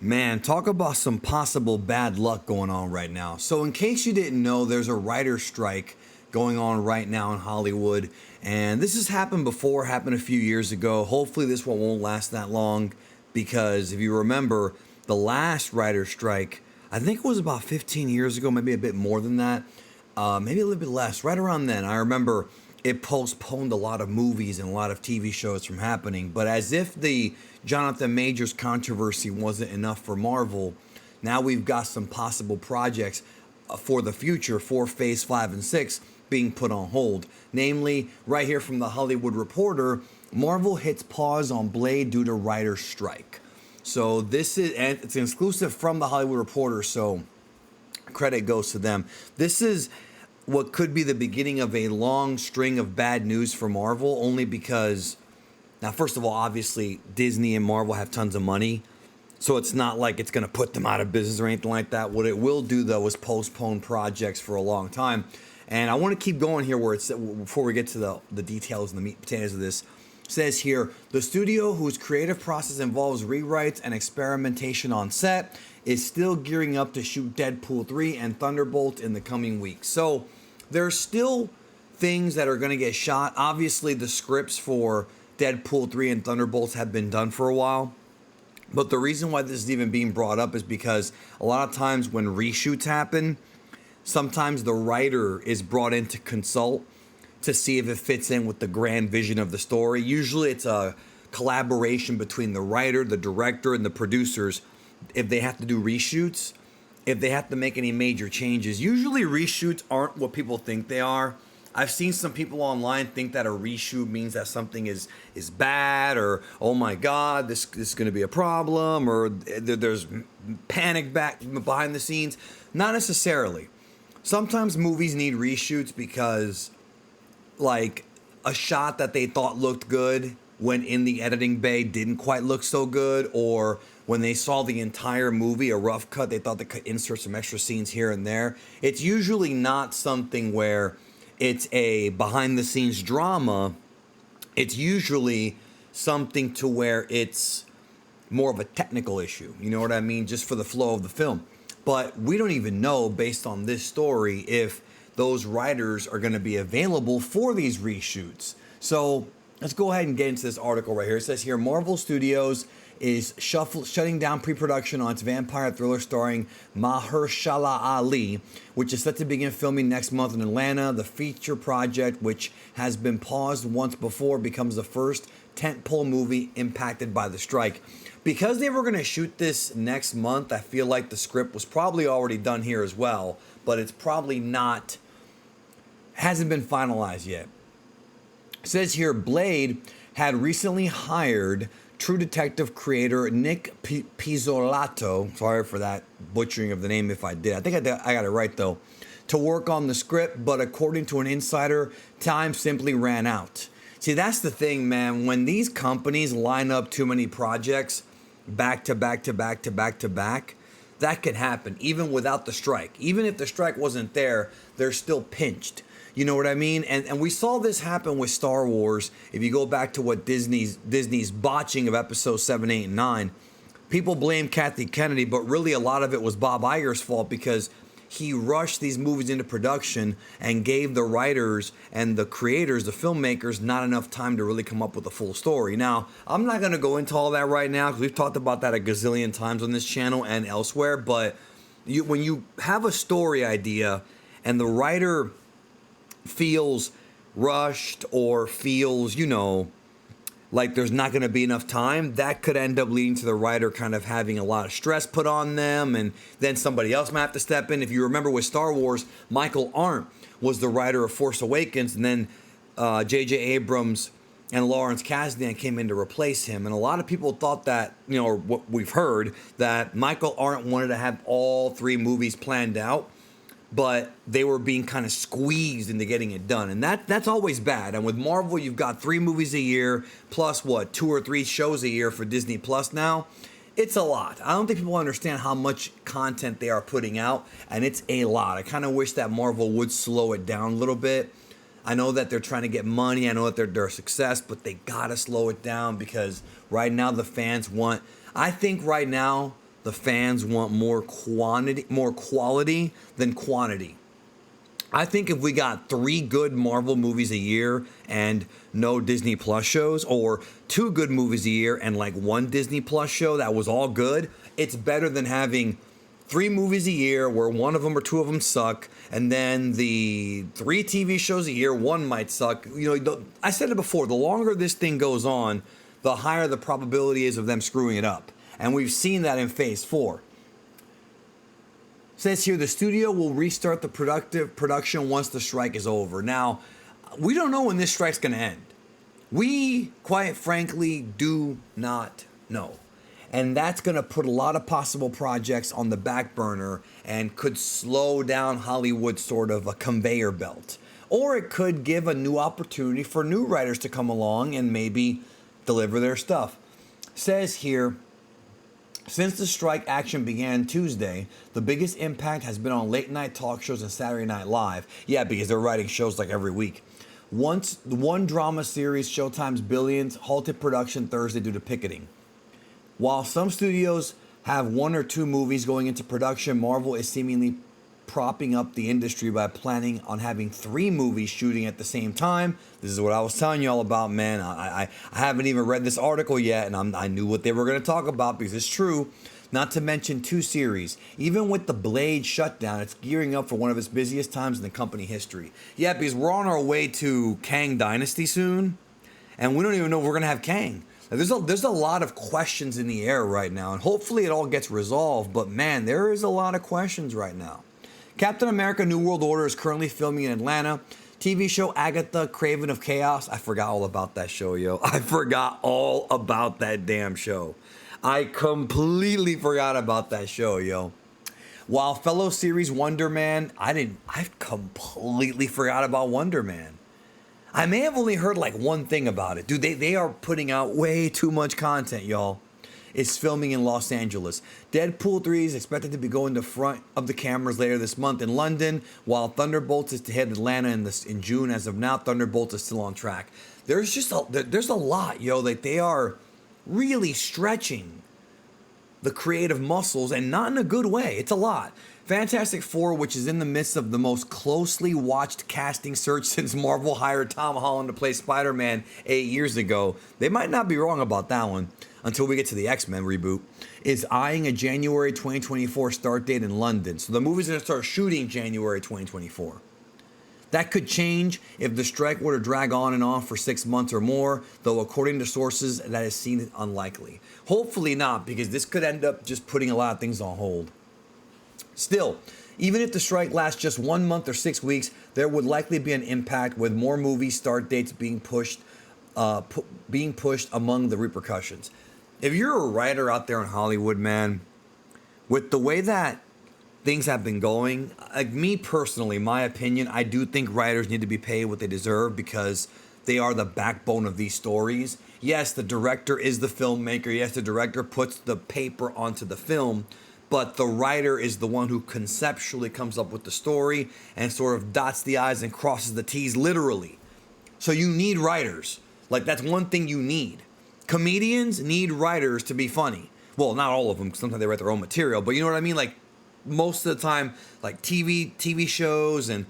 Man, talk about some possible bad luck going on right now. So, in case you didn't know, there's a writer's strike going on right now in Hollywood. And this has happened before, happened a few years ago. Hopefully, this one won't last that long because if you remember, the last writer's strike, I think it was about 15 years ago, maybe a bit more than that, maybe a little bit less, right around then. I remember it postponed a lot of movies and a lot of TV shows from happening. But as if the Jonathan Majors controversy wasn't enough for Marvel, now we've got some possible projects for the future for Phase 5 and 6 being put on hold. Namely, right here from the Hollywood Reporter, Marvel hits pause on Blade due to writer's strike. So this is, and it's an exclusive from the Hollywood Reporter, so credit goes to them. This is what could be the beginning of a long string of bad news for Marvel, only because, now, first of all, obviously, Disney and Marvel have tons of money, so it's not like it's going to put them out of business or anything like that. What it will do, though, is postpone projects for a long time. And I want to keep going here where it's, before we get to the details and the meat and potatoes of this. It says here, the studio whose creative process involves rewrites and experimentation on set is still gearing up to shoot Deadpool 3 and Thunderbolt in the coming weeks. So there's still things that are going to get shot. Obviously, the scripts for Deadpool 3 and Thunderbolts have been done for a while. But the reason why this is even being brought up is because a lot of times when reshoots happen, sometimes the writer is brought in to consult to see if it fits in with the grand vision of the story. Usually it's a collaboration between the writer, the director, and the producers if they have to do reshoots, if they have to make any major changes. Usually reshoots aren't what people think they are. I've seen some people online think that a reshoot means that something is bad, or oh my god, this is going to be a problem, or there's panic back behind the scenes. Not necessarily. Sometimes movies need reshoots because, like, a shot that they thought looked good when in the editing bay didn't quite look so good, or when they saw the entire movie, a rough cut, they thought they could insert some extra scenes here and there. It's usually not something where it's a behind the scenes drama. It's usually something to where it's more of a technical issue. You know what I mean? Just for the flow of the film. But we don't even know, based on this story, if those writers are going to be available for these reshoots. So let's go ahead and get into this article right here. It says here, Marvel Studios is shutting down pre-production on its vampire thriller starring Mahershala Ali, which is set to begin filming next month in Atlanta. The feature project, which has been paused once before, becomes the first tentpole movie impacted by the strike. Because they were going to shoot this next month, I feel like the script was probably already done here as well, but it's probably not, hasn't been finalized yet. It says here, Blade had recently hired True Detective creator Nick Pizzolatto, sorry for that butchering of the name if I did. I think I got it right though, to work on the script, but according to an insider, time simply ran out. See, that's the thing, man. When these companies line up too many projects back to back to back to back to back, that can happen even without the strike. Even if the strike wasn't there, they're still pinched. You know what I mean? And we saw this happen with Star Wars. If you go back to what Disney's botching of episodes 7, 8, and 9, people blame Kathy Kennedy, but really a lot of it was Bob Iger's fault because he rushed these movies into production and gave the writers and the creators, the filmmakers, not enough time to really come up with a full story. Now, I'm not going to go into all that right now because we've talked about that a gazillion times on this channel and elsewhere, but when you have a story idea and the writer feels rushed or feels, like there's not going to be enough time, that could end up leading to the writer kind of having a lot of stress put on them, and then somebody else might have to step in. If you remember with Star Wars, Michael Arndt was the writer of Force Awakens, and then J.J. Abrams and Lawrence Kasdan came in to replace him. And a lot of people thought that, or what we've heard, that Michael Arndt wanted to have all 3 movies planned out, but they were being kind of squeezed into getting it done. And that's always bad. And with Marvel, you've got 3 movies a year, plus 2 or 3 shows a year for Disney Plus now. It's a lot. I don't think people understand how much content they are putting out, and it's a lot. I kind of wish that Marvel would slow it down a little bit. I know that they're trying to get money. I know that they're a success, but they got to slow it down because right now the fans want... I think right now The fans want more quality than quantity. I think if we got 3 good Marvel movies a year and no Disney Plus shows, or 2 good movies a year and like 1 Disney Plus show that was all good, it's better than having 3 movies a year where 1 of them or 2 of them suck, and then the 3 TV shows a year, 1 might suck. I said it before, the longer this thing goes on, the higher the probability is of them screwing it up. And we've seen that in Phase 4. Says here the studio will restart the production once the strike is over. Now, we don't know when this strike's going to end. We, quite frankly, do not know. And that's going to put a lot of possible projects on the back burner and could slow down Hollywood's sort of a conveyor belt. Or it could give a new opportunity for new writers to come along and maybe deliver their stuff. Says here, since the strike action began Tuesday, the biggest impact has been on late night talk shows and Saturday Night Live. Yeah, because they're writing shows like every week. Once the one drama series, Showtime's Billions, halted production Thursday due to picketing. While some studios have 1 or 2 movies going into production, Marvel is seemingly propping up the industry by planning on having 3 movies shooting at the same time. This is what I was telling y'all about, man. I haven't even read this article yet, and I knew what they were going to talk about because it's true. Not to mention 2 series. Even with the Blade shutdown, it's gearing up for one of its busiest times in the company history. Yeah, because we're on our way to Kang Dynasty soon, and we don't even know if we're going to have Kang. There's a lot of questions in the air right now, and hopefully it all gets resolved, but man, there is a lot of questions right now. Captain America New World Order is currently filming in Atlanta. TV show Agatha, Craven of Chaos. I forgot all about that show, yo. I forgot all about that damn show. I completely forgot about that show, yo. While fellow series Wonder Man, I completely forgot about Wonder Man. I may have only heard like one thing about it. Dude, they are putting out way too much content, y'all. It's filming in Los Angeles. Deadpool 3 is expected to be going to front of the cameras later this month in London, while Thunderbolts is to hit Atlanta in June. As of now, Thunderbolts is still on track. There's a lot, yo. Like they are really stretching the creative muscles, and not in a good way. It's a lot. Fantastic Four, which is in the midst of the most closely watched casting search since Marvel hired Tom Holland to play Spider-Man 8 years ago. They might not be wrong about that one until we get to the X-Men reboot, is eyeing a January 2024 start date in London. So the movie's going to start shooting January 2024. That could change if the strike were to drag on and on for 6 months or more, though according to sources, that is seen unlikely. Hopefully not, because this could end up just putting a lot of things on hold. Still, even if the strike lasts just 1 month or 6 weeks, there would likely be an impact with more movie start dates being pushed among the repercussions. If you're a writer out there in Hollywood, man, with the way that things have been going, like me personally, my opinion, I do think writers need to be paid what they deserve because they are the backbone of these stories. Yes, the director is the filmmaker. Yes, the director puts the paper onto the film, but the writer is the one who conceptually comes up with the story and sort of dots the I's and crosses the T's literally. So you need writers. Like, that's one thing you need. Comedians need writers to be funny. Well, not all of them, because sometimes they write their own material, but you know what I mean? Like, most of the time, like TV shows and,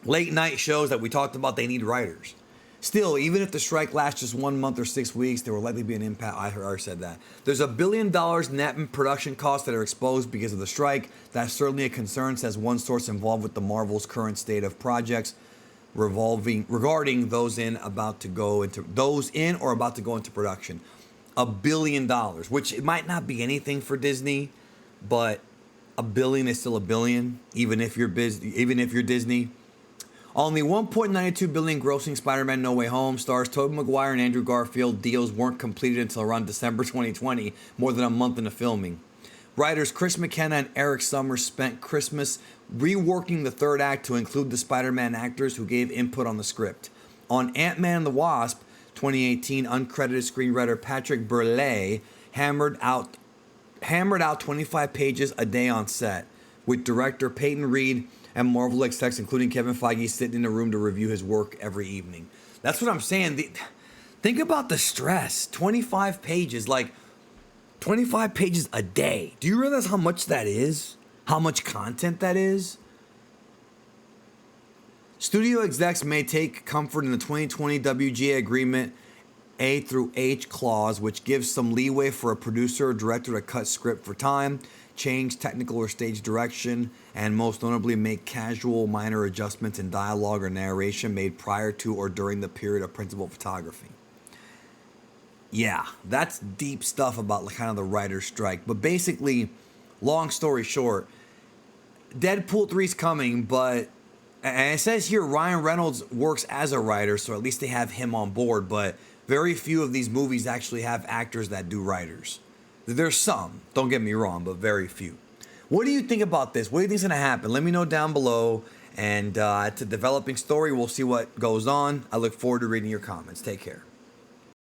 late night shows that we talked about, they need writers. Still, even if the strike lasts just 1 month or 6 weeks, there will likely be an impact. I already said that. There's $1 billion net in production costs that are exposed because of the strike. That's certainly a concern, says one source involved with the Marvel's current state of projects regarding those in or about to go into production. $1 billion, which it might not be anything for Disney, but $1 billion is still $1 billion, even if you're Disney. Only $1.92 billion grossing Spider-Man No Way Home stars Tobey Maguire and Andrew Garfield deals weren't completed until around December 2020, more than a month into filming. Writers Chris McKenna and Eric Summers spent Christmas reworking the third act to include the Spider-Man actors who gave input on the script. On Ant-Man and the Wasp, 2018, uncredited screenwriter Patrick Burleigh hammered out 25 pages a day on set, with director Peyton Reed and Marvel execs, including Kevin Feige, sitting in a room to review his work every evening. That's what I'm saying. Think about the stress. 25 pages. Like, 25 pages a day. Do you realize how much that is? How much content that is? Studio execs may take comfort in the 2020 WGA agreement A through H clause, which gives some leeway for a producer or director to cut script for time, change technical or stage direction, and most notably make casual minor adjustments in dialogue or narration made prior to or during the period of principal photography. Yeah, that's deep stuff about kind of the writer's strike. But basically, long story short, Deadpool 3 is coming, but and it says here Ryan Reynolds works as a writer, so at least they have him on board, but very few of these movies actually have actors that do writers. There's some, don't get me wrong, but very few. What do you think about this? What do you think is going to happen? Let me know down below. And it's a developing story. We'll see what goes on. I look forward to reading your comments. Take care.